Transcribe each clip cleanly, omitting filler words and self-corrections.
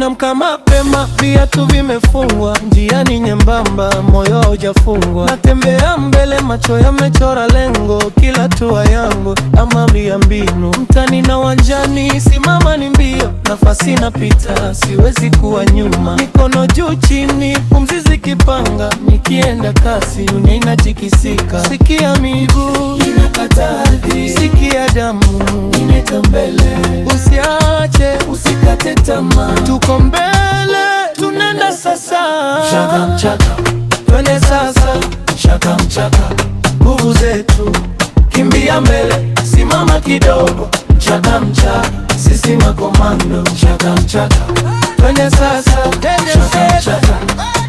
Ninamka mapema, viatu vimefungwa, njiani nyembamba, moyo haujafungwa. Natembea mbele, macho yamechora lengo, kila hatua yangu amri ya mbinu. Mtani na uwanjani, simama ni mbio, nafasi napita, siwezi kuwa nyuma. Mikono juu chini, pumzi zikipanga, nikienda kasi, dunia inatikisika. Sikia miguu inakata ardhi, sikia damu ineta mbele. Usiache, usikate tamaa, tuko mbele, tunenda sasa. Mchaka mchaka, twende sasa. Mchaka mchaka, nguvu zetu, kimbia mbele, simama kidogo. Mchaka mchaka, sisi makomando. Mchaka mchaka, twende sasa. Mchaka mchaka,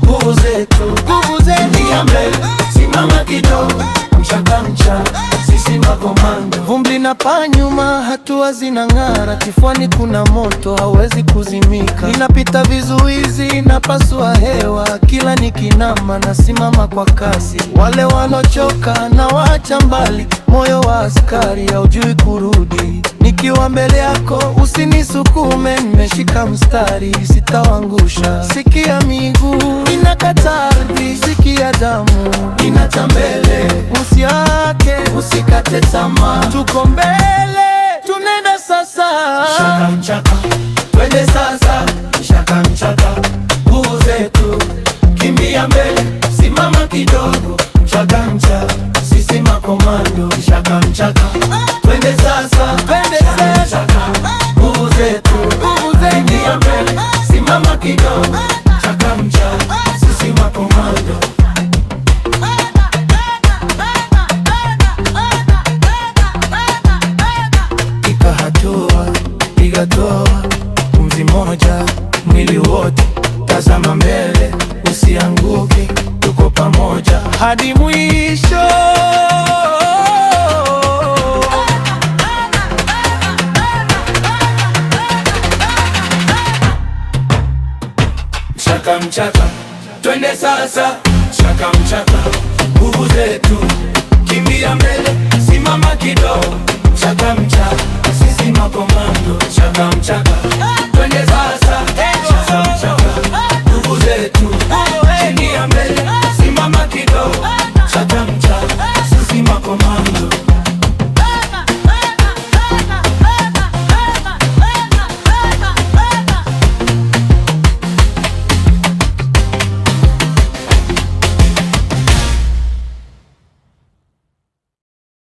nguvu zetu, kimbia mbele, simama kidogo. Mchaka mchaka, sisi makomando. Vumbi linapaa nyuma, hatua zinang'ara, kifuani kuna moto hauwezi kuzimika. Ninapita vizuizi, napasua hewa, kila nikinama nasimama kwa kasi. Wale walochoka na waacha mbali, moyo wa askari haujui kurudi. Nikiwa mbele yako usinisukume, nimeshika mstari sitawangusha. Sikia miguu inakata ardhi, sikia damu inata mbele. Usiake, usikate tamaa, tuko mbele, tunenda sasa. Mchaka mchaka, twende sasa. Mchaka mchaka, nguvu zetu, kimbia mbele, simama kidogo. Mchaka mchaka, sisi makomando. Mchaka mchaka, twende sasa. Mchaka mchaka, nguvu zetu, kimbia mbele, simama kidogo. Mchaka mchaka, sisi makomando. Piga toa, pumzi moja, mwili wote, tazama mbele, usianguke, tuko pamoja hadi mwisho. Mchaka mchaka, twende sasa. Mchaka mchaka, nguvu zetu, kimbia mbele, simama kidogo. Mchaka mchaka, sisi makomando. Mchaka mchaka, twende sasa. Mchaka mchaka, nguvu zetu,